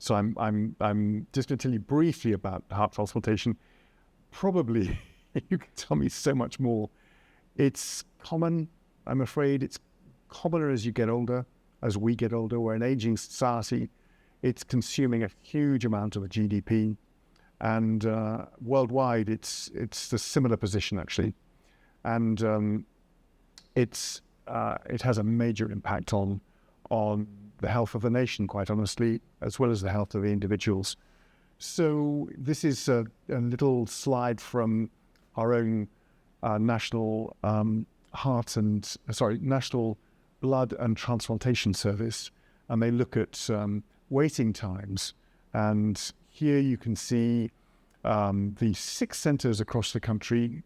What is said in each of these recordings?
So I'm just going to tell you briefly about heart transplantation. Probably you can tell me so much more. It's common, I'm afraid. It's commoner as you get older, as we get older. We're an aging society. It's consuming a huge amount of the GDP. And worldwide, it's a similar position, actually. And it has a major impact on the health of the nation, quite honestly, as well as the health of the individuals. So this is a little slide from our own National National Blood and Transplantation Service, and they look at waiting times. And here you can see the 6 centres across the country.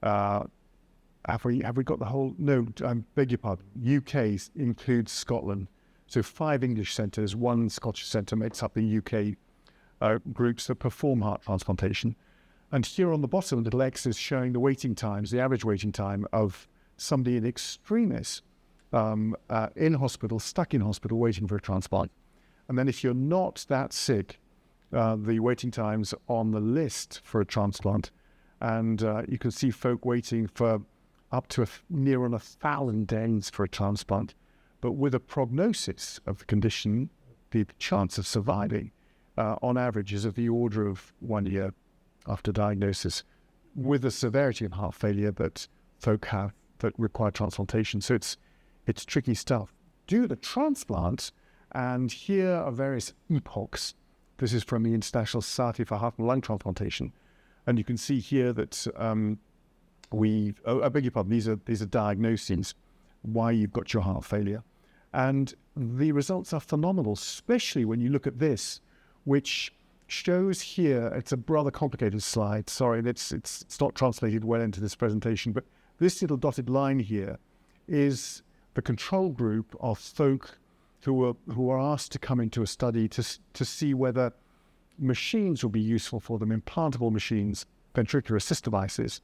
Have we got the whole? No, I beg your pardon. UK includes Scotland. So 5 English centres, 1 Scottish centre makes up the UK groups that perform heart transplantation. And here on the bottom, little X is showing the waiting times, the average waiting time of somebody in extremis in hospital, stuck in hospital, waiting for a transplant. And then if you're not that sick, the waiting times on the list for a transplant. And you can see folk waiting for up to near on 1,000 days for a transplant. But with a prognosis of the condition, the chance of surviving on average is of the order of 1 year after diagnosis, with the severity of heart failure that folk have that require transplantation. So it's tricky stuff. Do the transplant, and here are various epochs. This is from the International Society for Heart and Lung Transplantation. And you can see here that I beg your pardon, these are diagnoses, why you've got your heart failure. And the results are phenomenal, especially when you look at this, which shows here, it's a rather complicated slide, sorry, it's not translated well into this presentation, but this little dotted line here is the control group of folk who are asked to come into a study to see whether machines will be useful for them, implantable machines, ventricular assist devices.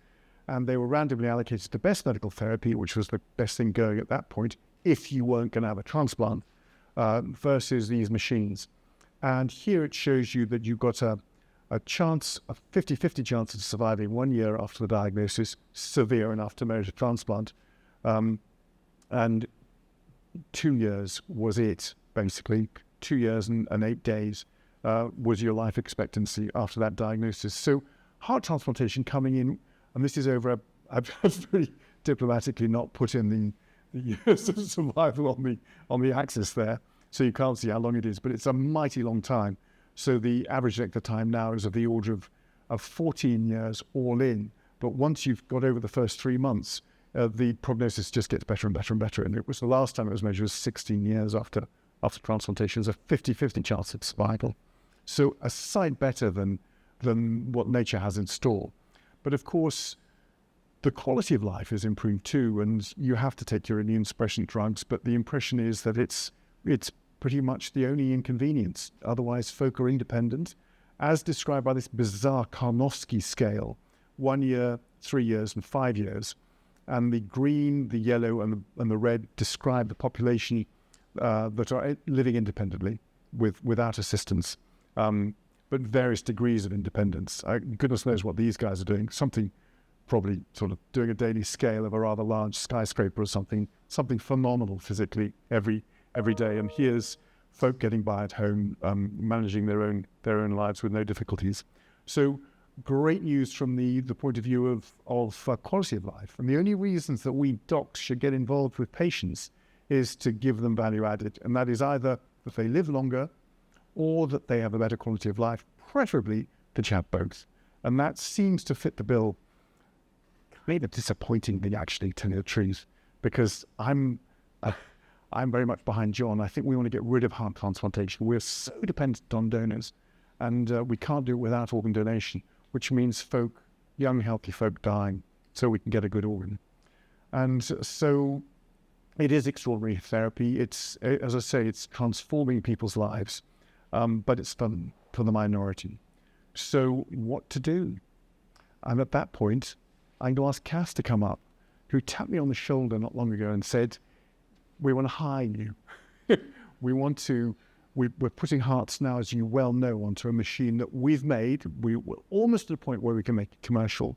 And they were randomly allocated to best medical therapy, which was the best thing going at that point, if you weren't going to have a transplant, versus these machines. And here it shows you that you've got a chance, a 50-50 chance of surviving 1 year after the diagnosis, severe enough to merit a transplant. And 2 years was it, basically. 2 years and 8 days was your life expectancy after that diagnosis. So heart transplantation coming in, and this is over, I've very diplomatically not put in the years of survival on the axis there, so you can't see how long it is, but it's a mighty long time. So the average length of time now is of the order of 14 years all in. But once you've got over the first 3 months, the prognosis just gets better and better and better. And it was the last time it was measured was 16 years after transplantation. There's a 50-50 chance of survival. So a sight better than what nature has in store. But of course, the quality of life is improved too, and you have to take your immune suppressant drugs, but the impression is that it's pretty much the only inconvenience. Otherwise, folk are independent, as described by this bizarre Karnofsky scale, 1 year, 3 years, and 5 years. And the green, the yellow, and the red describe the population that are living independently without assistance, but various degrees of independence. Goodness knows what these guys are doing. Something probably sort of doing a daily scale of a rather large skyscraper or something phenomenal physically every day. And here's folk getting by at home, managing their own lives with no difficulties. So great news from the point of view of quality of life. And the only reasons that we docs should get involved with patients is to give them value added. And that is either that they live longer or that they have a better quality of life, preferably that you have both. And that seems to fit the bill. Kind of disappointingly, actually, to tell you the truth, because I'm very much behind John. I think we want to get rid of heart transplantation. We're so dependent on donors, and we can't do it without organ donation, which means young, healthy folk dying so we can get a good organ. And so it is extraordinary therapy. It's, as I say, it's transforming people's lives, but it's for the minority. So what to do? And at that point, I'm going to ask Cass to come up, who tapped me on the shoulder not long ago and said, we want to hire you. We want to we're putting hearts now, as you well know, onto a machine that we've made. We're almost at a point where we can make it commercial,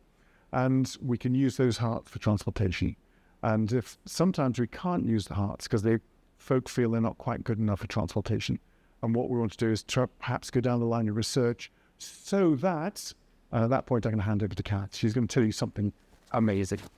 and we can use those hearts for transplantation. And if sometimes we can't use the hearts because folk feel they're not quite good enough for transplantation, and what we want to do is perhaps go down the line of research, so that at that point I'm going to hand over to Kat. She's going to tell you something amazing.